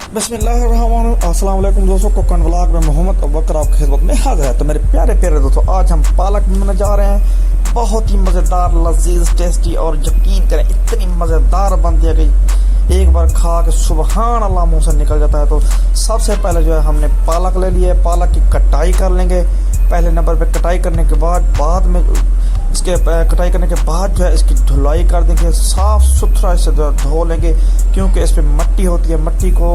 अस्सलाम वालेकुम दोस्तों, कोकन व्लॉग में मोहम्मद अबूबकर आपकी खिदमत में हाजिर है। तो मेरे प्यारे प्यारे दोस्तों, आज हम पालक बनाने जा रहे हैं। बहुत ही मज़ेदार, लजीज, टेस्टी और यकीन करें इतनी मज़ेदार बनती है कि एक बार खा के सुबहान अल्लाह मुंह से निकल जाता है। तो सबसे पहले जो है हमने पालक ले लिया है। पालक की कटाई कर लेंगे पहले नंबर पे। कटाई करने के बाद में इसके कटाई करने के बाद जो है इसकी धुलाई कर देंगे, साफ़ सुथरा इसे धो लेंगे, क्योंकि इस पर मट्टी होती है। मट्टी को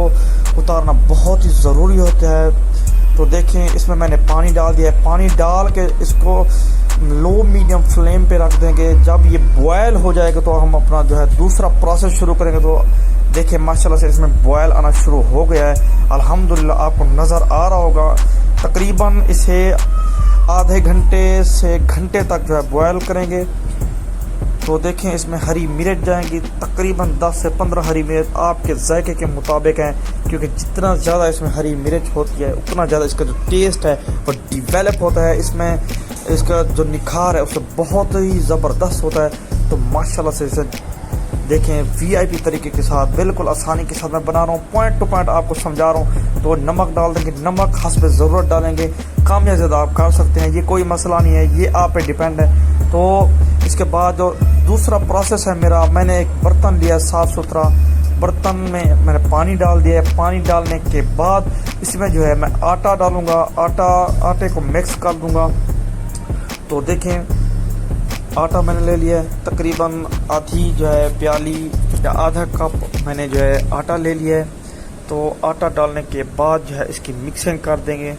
उतारना बहुत ही ज़रूरी होता है। तो देखें, इसमें मैंने पानी डाल दिया है। पानी डाल के इसको लो मीडियम फ्लेम पे रख देंगे। जब ये बॉयल हो जाएगा तो हम अपना जो है दूसरा प्रोसेस शुरू करेंगे। तो देखें माशाल्लाह से इसमें बॉयल आना शुरू हो गया है। अल्हम्दुलिल्लाह आपको नज़र आ रहा होगा। तकरीबन इसे आधे घंटे से घंटे तक जो है बॉयल करेंगे। तो देखें इसमें हरी मिर्च जाएंगी, तकरीबन 10 से 15 हरी मिर्च आपके जायके के मुताबिक हैं, क्योंकि जितना ज़्यादा इसमें हरी मिर्च होती है उतना ज़्यादा इसका जो टेस्ट है वो डिवेलप होता है। इसमें इसका जो निखार है उससे बहुत ही ज़बरदस्त होता है। तो माशाल्लाह से इसे देखें VIP तरीके के साथ, बिल्कुल आसानी के साथ मैं बना रहा हूँ, पॉइंट टू पॉइंट आपको समझा रहा हूँ। तो नमक डाल देंगे, नमक हस्ब ज़रूरत डालेंगे, कम या ज़्यादा आप कर सकते हैं, ये कोई मसला नहीं है, ये आप पे डिपेंड है। तो इसके बाद जो दूसरा प्रोसेस है मेरा, मैंने एक बर्तन लिया साफ़ सुथरा। बर्तन में मैंने पानी डाल दिया है। पानी डालने के बाद इसमें जो है मैं आटा डालूँगा। आटे को मिक्स कर दूँगा। तो देखें आटा मैंने ले लिया है, तकरीबन आधी जो है प्याली या आधा कप मैंने जो है आटा ले लिया है। तो आटा डालने के बाद जो है इसकी मिक्सिंग कर देंगे।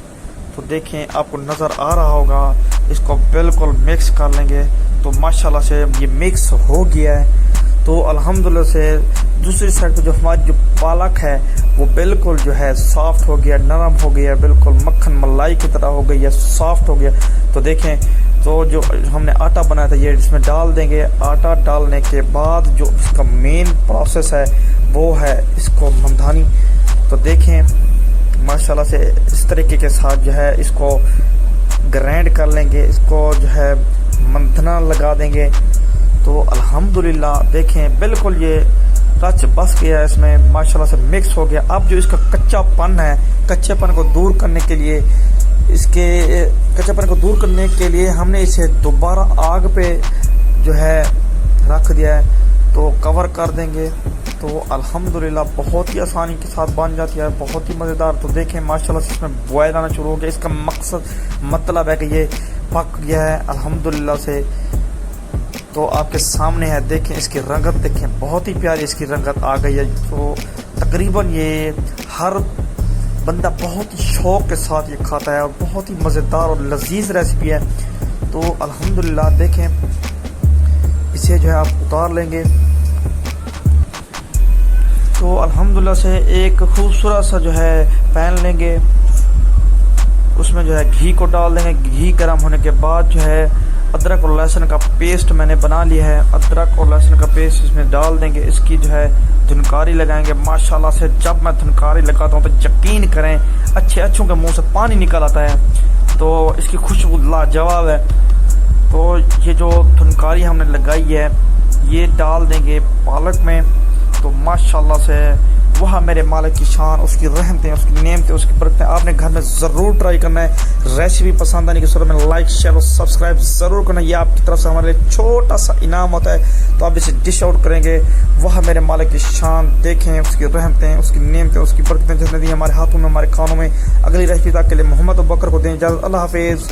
तो देखें आपको नज़र आ रहा होगा, इसको बिल्कुल मिक्स कर लेंगे। तो माशाल्लाह से ये मिक्स हो गया है। तो अल्हम्दुलिल्लाह से दूसरी साइड पे जो हमारी जो पालक है वो बिल्कुल जो है सॉफ्ट हो गया, नरम हो गया, बिल्कुल मक्खन मलाई की तरह हो गई है, सॉफ्ट हो गया। तो देखें, तो जो हमने आटा बनाया था ये इसमें डाल देंगे। आटा डालने के बाद जो इसका मेन प्रोसेस है वो है इसको मंधानी। तो देखें माशाल्लाह से इस तरीके के साथ जो है इसको ग्राइंड कर लेंगे, इसको जो है मंथना लगा देंगे। तो अल्हम्दुलिल्लाह देखें बिल्कुल ये रच बस गया है, इसमें माशाल्लाह से मिक्स हो गया। अब जो इसका कच्चापन है, कच्चेपन को दूर करने के लिए हमने इसे दोबारा आग पे जो है रख दिया है। तो कवर कर देंगे। तो अल्हम्दुलिल्लाह बहुत ही आसानी के साथ बन जाती है, बहुत ही मज़ेदार। तो देखें माशाल्लाह से इसमें बॉयल आना शुरू हो गया। इसका मतलब है कि ये पक गया है अल्हम्दुलिल्लाह से। तो आपके सामने है, देखें इसकी रंगत देखें, बहुत ही प्यारी इसकी रंगत आ गई है। तो तकरीबन ये हर बंदा बहुत ही शौक़ के साथ ये खाता है और बहुत ही मज़ेदार और लजीज रेसिपी है। तो अल्हम्दुलिल्लाह देखें इसे जो है आप उतार लेंगे। तो अल्हम्दुलिल्लाह से एक खूबसूरत सा जो है पैन लेंगे, उसमें जो है घी को डाल देंगे। घी गर्म होने के बाद जो है अदरक और लहसुन का पेस्ट मैंने बना लिया है, अदरक और लहसुन का पेस्ट इसमें डाल देंगे। इसकी जो है धुनकारी लगाएंगे। माशाल्लाह से जब मैं धुनकारी लगाता हूँ तो यकीन करें अच्छों के मुंह से पानी निकल आता है। तो इसकी खुशबू लाजवाब है। तो ये जो धुनकारी हमने लगाई है ये डाल देंगे पालक में। तो माशाल्लाह से वह मेरे मालिक की शान, उसकी रहमतें, उसकी नेमतें, उसकी बरकतें। आपने घर में ज़रूर ट्राई करना है। रेसिपी पसंद आने की सूरत में लाइक, शेयर और सब्सक्राइब ज़रूर करना। ये आपकी तरफ से हमारे लिए छोटा सा इनाम होता है। तो आप इसे डिश आउट करेंगे। वह मेरे मालिक की शान, देखें उसकी रहमतें, उसकी नेमतें, उसकी बरकतें जितने दी हमारे हाथों में, हमारे खानों में। अगली रेसिपी तक के लिए मोहम्मद अबूबकर को दें इजाज़त। अल्लाह हाफिज़।